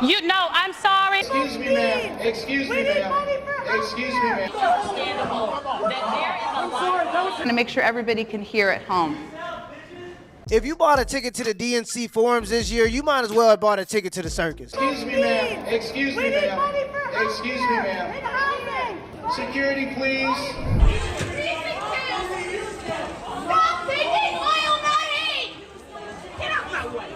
No, I'm sorry. Excuse me, ma'am. Excuse me, ma'am. Excuse me, ma'am. To make sure everybody can hear at home. If you bought a ticket to the DNC forums this year, you might as well have bought a ticket to the circus. Excuse me, ma'am. Excuse me, ma'am. Excuse me, ma'am. Security, please. Stop taking oil money! Get out my way!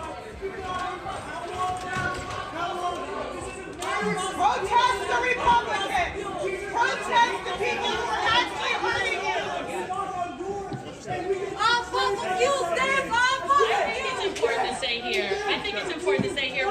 Protest the Republicans! Protest the people who are actually hurting you! I'm so confused, Dave! I think it's important to say here,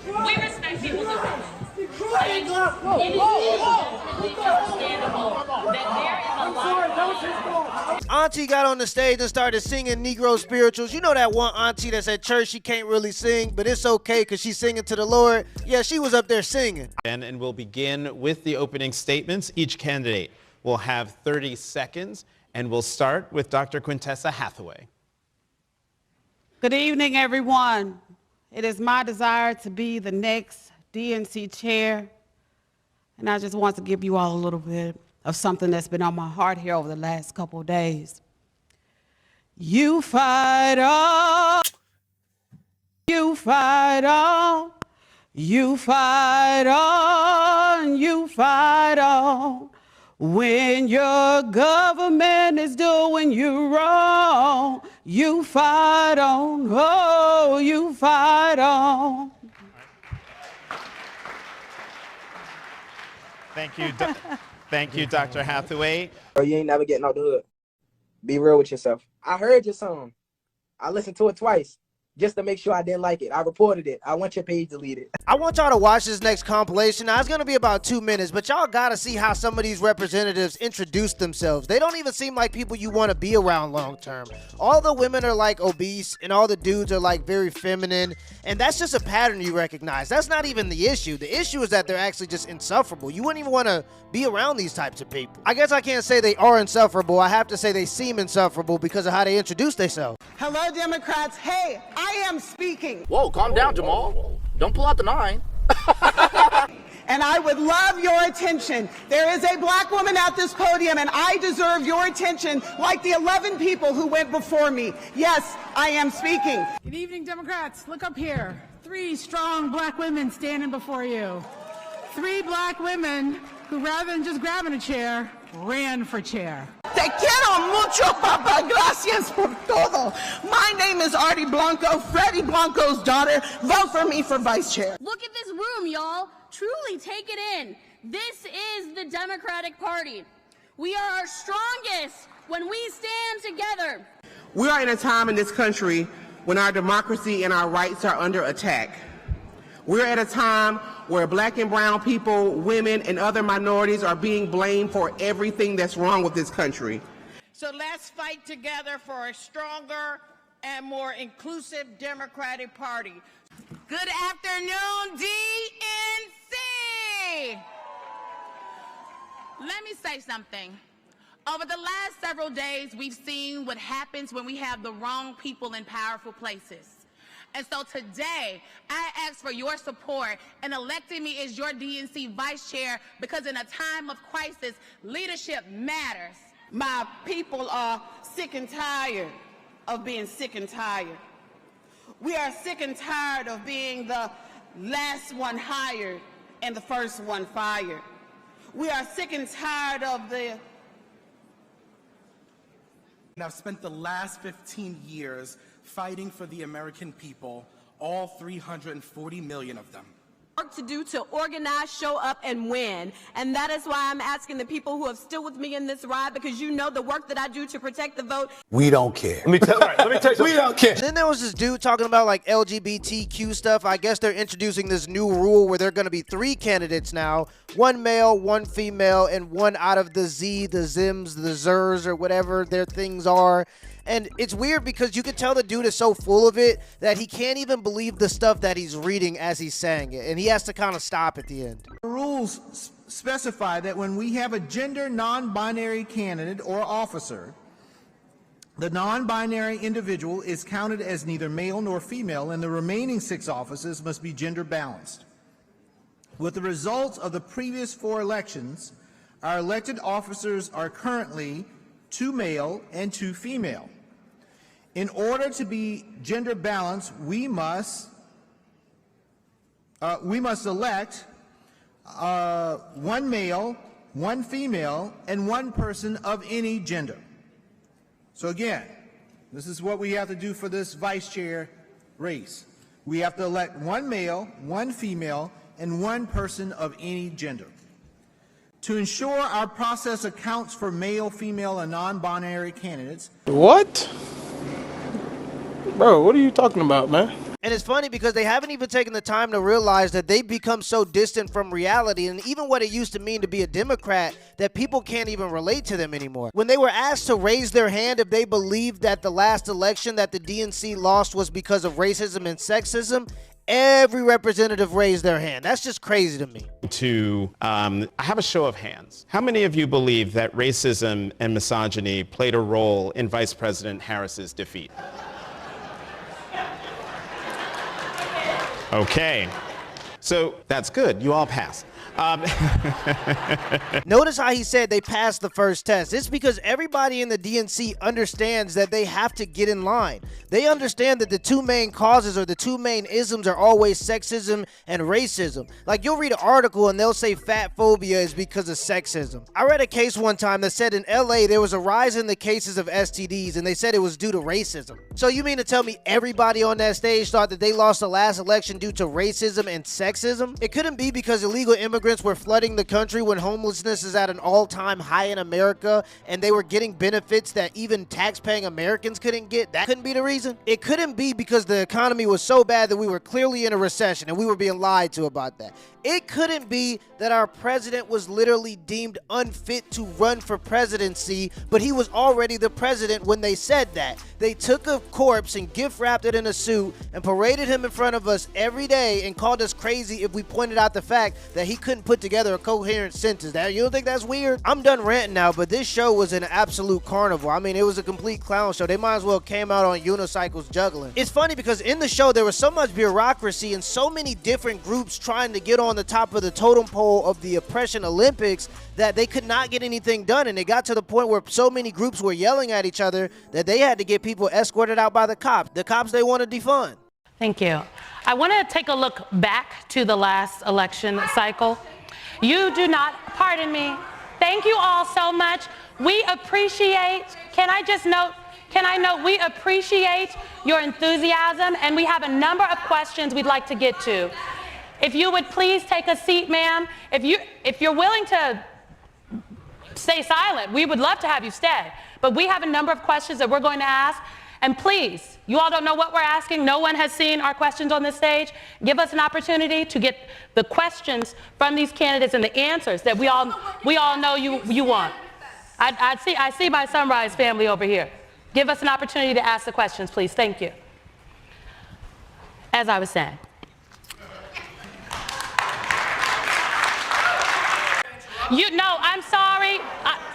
we respect people's opinions. It is understandable that there is a lot. Auntie got on the stage and started singing Negro spirituals. You know that one auntie that's at church, she can't really sing, but it's okay because she's singing to the Lord. Yeah, she was up there singing. And we'll begin with the opening statements. Each candidate will have 30 seconds, and we'll start with Dr. Quintessa Hathaway. Good evening, everyone. It is my desire to be the next DNC chair, and I just want to give you all a little bit of something that's been on my heart here over the last couple of days. You fight on, you fight on, you fight on, you fight on. When your government is doing you wrong, you fight on, oh, you fight on. Thank you, thank you, Dr. Hathaway. Bro, you ain't never getting out the hood. Be real with yourself. I heard your song. I listened to it twice just to make sure I didn't like it. I reported it. I want your page deleted. I want y'all to watch this next compilation. Now, it's going to be about 2 minutes, but y'all got to see how some of these representatives introduce themselves. They don't even seem like people you want to be around long term. All the women are like obese, and all the dudes are like very feminine, and that's just a pattern you recognize. That's not even the issue. The issue is that they're actually just insufferable. You wouldn't even want to be around these types of people. I guess I can't say they are insufferable. I have to say they seem insufferable because of how they introduce themselves. Hello, Democrats. Hey, I am speaking. Whoa, calm down, Jamal. Don't pull out the 9. And I would love your attention. There is a black woman at this podium, and I deserve your attention like the 11 people who went before me. Yes, I am speaking. Good evening, Democrats. Look up here. 3 strong black women standing before you. 3 black women who, rather than just grabbing a chair, ran for chair. Te quiero mucho, Papa. Gracias por todo. My name is Artie Blanco, Freddie Blanco's daughter. Vote for me for vice chair. Look at this room, y'all. Truly take it in. This is the Democratic Party. We are our strongest when we stand together. We are in a time in this country when our democracy and our rights are under attack. We're at a time where black and brown people, women, and other minorities are being blamed for everything that's wrong with this country. So let's fight together for a stronger and more inclusive Democratic Party. Good afternoon, DNC! Let me say something. Over the last several days, we've seen what happens when we have the wrong people in powerful places. And so today, I ask for your support in electing me as your DNC vice chair because in a time of crisis, leadership matters. My people are sick and tired of being sick and tired. We are sick and tired of being the last one hired and the first one fired. We are sick and tired of the... And I've spent the last 15 years fighting for the American people, all 340 million of them. Work to do to organize, show up, and win. And that is why I'm asking the people who have stood with me in this ride, because you know the work that I do to protect the vote. We don't care. Let me tell you something. We don't care. Then there was this dude talking about like LGBTQ stuff. I guess they're introducing this new rule where there are going to be 3 candidates now. 1 male, 1 female, and 1 out of the Z, the Zims, the Zers, or whatever their things are. And it's weird because you can tell the dude is so full of it that he can't even believe the stuff that he's reading as he's saying it. And he has to kind of stop at the end. The rules specify that when we have a gender non-binary candidate or officer, the non-binary individual is counted as neither male nor female, and the remaining 6 offices must be gender balanced. With the results of the previous 4 elections, our elected officers are currently 2 male and 2 female. In order to be gender balanced, we must elect 1 male, 1 female, and 1 person of any gender. So again, this is what we have to do for this vice chair race. We have to elect 1 male, 1 female, and 1 person of any gender. To ensure our process accounts for male, female, and non-binary candidates. What? Bro, what are you talking about, man? And it's funny because they haven't even taken the time to realize that they've become so distant from reality and even what it used to mean to be a Democrat that people can't even relate to them anymore. When they were asked to raise their hand if they believed that the last election that the DNC lost was because of racism and sexism, every representative raised their hand. That's just crazy to me. I have a show of hands. How many of you believe that racism and misogyny played a role in Vice President Harris's defeat? Okay, so that's good. You all passed. Notice how he said they passed the first test. It's because everybody in the DNC understands that they have to get in line. They understand that the 2 main causes or the 2 main isms are always sexism and racism. Like, you'll read an article and they'll say fat phobia is because of sexism. I read a case one time that said in LA there was a rise in the cases of STDs and they said it was due to racism. So you mean to tell me everybody on that stage thought that they lost the last election due to racism and sexism? It couldn't be because illegal immigrants were flooding the country when homelessness is at an all-time high in America and they were getting benefits that even tax-paying Americans couldn't get. That couldn't be the reason. It couldn't be because the economy was so bad that we were clearly in a recession and we were being lied to about that. It couldn't be that our president was literally deemed unfit to run for presidency, but he was already the president when they said that. They took a corpse and gift wrapped it in a suit and paraded him in front of us every day and called us crazy if we pointed out the fact that he couldn't put together a coherent sentence. You don't think that's weird? I'm done ranting now, but this show was an absolute carnival. I mean, it was a complete clown show. They might as well came out on unicycles juggling. It's funny because in the show there was so much bureaucracy and so many different groups trying to get on the top of the totem pole of the oppression Olympics that they could not get anything done, and it got to the point where so many groups were yelling at each other that they had to get people escorted out by the cops they want to defund. Thank you. I want to take a look back to the last election cycle. You do not, pardon me, thank you all so much. We appreciate, can I note we appreciate your enthusiasm, and we have a number of questions we'd like to get to. If you would please take a seat, ma'am. If you're willing to stay silent, we would love to have you stay. But we have a number of questions that we're going to ask. And please, you all don't know what we're asking. No one has seen our questions on this stage. Give us an opportunity to get the questions from these candidates and the answers that we all know you want. I see my Sunrise family over here. Give us an opportunity to ask the questions, please. Thank you. As I was saying. I'm sorry.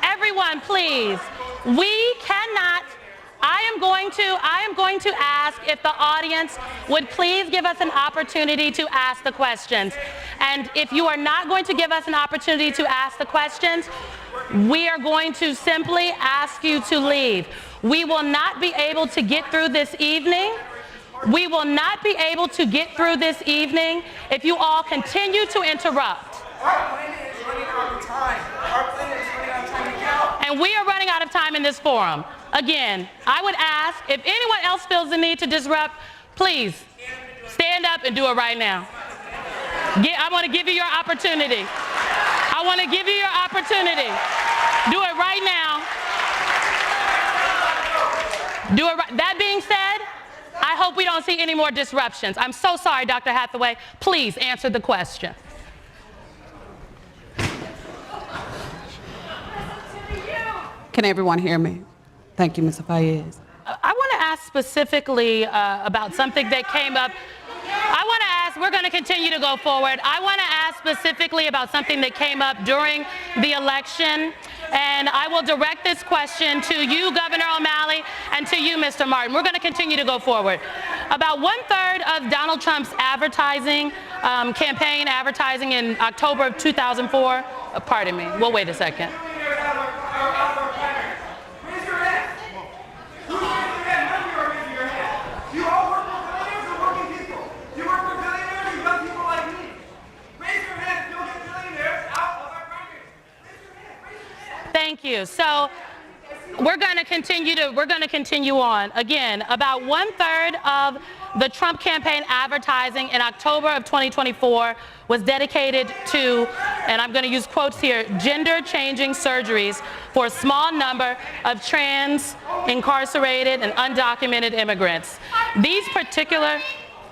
Everyone, please. We cannot. I am going to ask if the audience would please give us an opportunity to ask the questions. And if you are not going to give us an opportunity to ask the questions, we are going to simply ask you to leave. We will not be able to get through this evening. We will not be able to get through this evening if you all continue to interrupt. Our planet is running out of time. Our planet is running out of time to count. And we are running out of time in this forum. Again, I would ask if anyone else feels the need to disrupt, please stand up and do it right now. I want to give you your opportunity. I want to give you your opportunity. Do it right now. Do it right. That being said, I hope we don't see any more disruptions. I'm so sorry, Dr. Hathaway. Please answer the question. Can everyone hear me? Thank you, Ms. Fayez. I want to ask specifically about something that came up. We're going to continue to go forward. I want to ask specifically about something that came up during the election, and I will direct this question to you, Governor O'Malley, and to you, Mr. Martin. We're going to continue to go forward. About 1/3 of Donald Trump's advertising, campaign advertising in October of 2004, pardon me, well, wait a second. Thank you. So we're going to continue on. Again, about 1/3 of the Trump campaign advertising in October of 2024 was dedicated to, and I'm going to use quotes here, gender-changing surgeries for a small number of trans, incarcerated, and undocumented immigrants. These particular...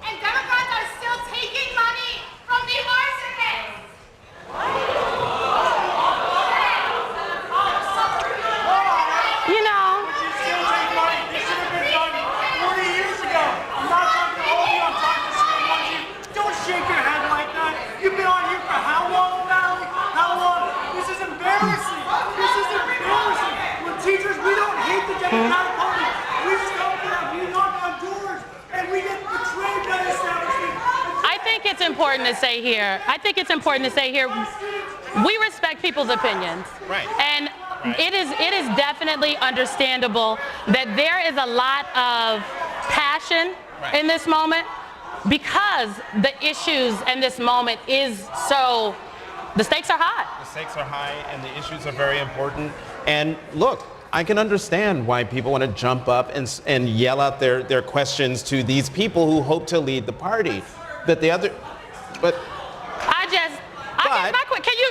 And Democrats are still taking money from the arsonists. You know. Don't shake your head like that. You've been on here for how long, Valerie? How long? This is embarrassing. This is embarrassing. We're teachers. We don't hate the Democratic Party. We stop that. We knock on doors, and we get betrayed by the establishment. I think it's important to say here. We respect people's opinions. Right. And it is definitely understandable that there is a lot of passion in this moment because the issues in this moment is so, the stakes are high. The stakes are high and the issues are very important. And look, I can understand why people want to jump up and yell out their questions to these people who hope to lead the party. But the other, but... Can you...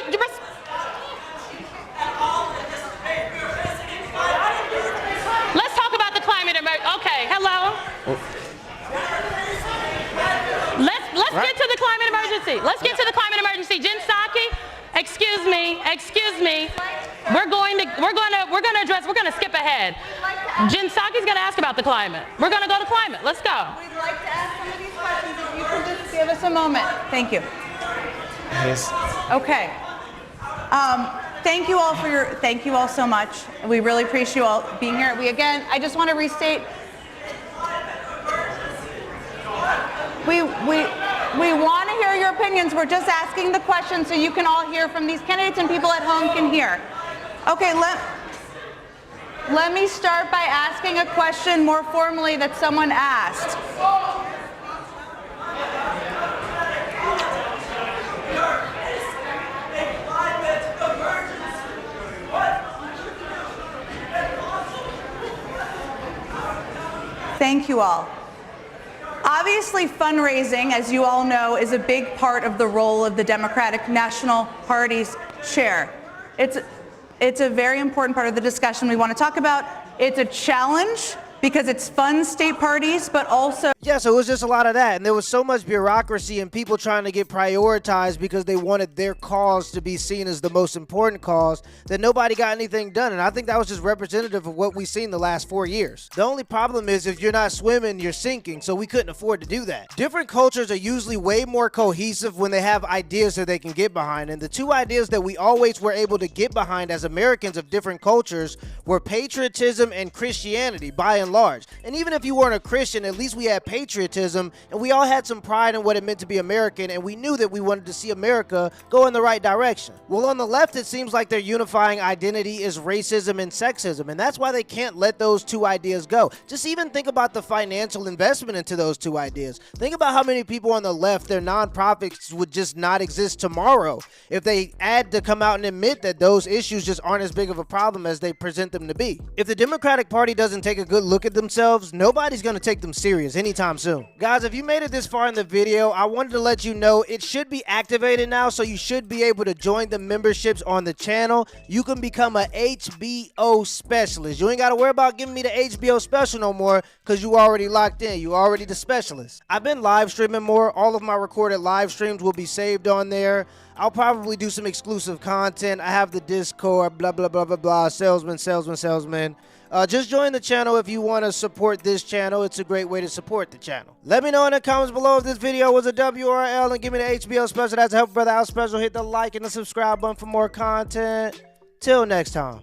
Let's talk about the climate emergency. Okay, hello. Let's get to the climate emergency. Let's get to the climate emergency. Jen Psaki, excuse me. We're going to skip ahead. Jen Psaki's going to ask about the climate. We're going to go to climate. Let's go. We'd like to ask some of these questions. If you could just give us a moment. Thank you. Yes. Okay. Thank you all so much. We really appreciate you all being here. I just want to restate. We want to hear your opinions. We're just asking the questions so you can all hear from these candidates and people at home can hear. Okay, let me start by asking a question more formally that someone asked. Thank you all. Obviously, fundraising, as you all know, is a big part of the role of the Democratic National Party's chair. It's a very important part of the discussion we want to talk about. It's a challenge because it funds state parties, but also... Yeah, so it was just a lot of that. And there was so much bureaucracy and people trying to get prioritized because they wanted their cause to be seen as the most important cause that nobody got anything done. And I think that was just representative of what we've seen the last 4 years. The only problem is if you're not swimming, you're sinking. So we couldn't afford to do that. Different cultures are usually way more cohesive when they have ideas that they can get behind. And the two ideas that we always were able to get behind as Americans of different cultures were patriotism and Christianity, by and large. And even if you weren't a Christian, at least we had patriotism, and we all had some pride in what it meant to be American, and we knew that we wanted to see America go in the right direction. Well, on the left, it seems like their unifying identity is racism and sexism, and that's why they can't let those two ideas go. Just even think about the financial investment into those two ideas. Think about how many people on the left, their nonprofits would just not exist tomorrow if they had to come out and admit that those issues just aren't as big of a problem as they present them to be. If the Democratic Party doesn't take a good look at themselves, nobody's going to take them serious anytime soon. Guys, if you made it this far in the video, I wanted to let you know it should be activated now, so you should be able to join the memberships on the channel. You can become a HBO specialist. You ain't got to worry about giving me the HBO special no more because you already locked in. You already the specialist. I've been live streaming more. All of my recorded live streams will be saved on there. I'll probably do some exclusive content. I have the Discord, blah, blah, blah, blah, blah, salesman. Just join the channel if you want to support this channel. It's a great way to support the channel. Let me know in the comments below if this video was a W or a L, and give me the HBO special. That's a Help Brother Out special. Hit the like and the subscribe button for more content. Till next time.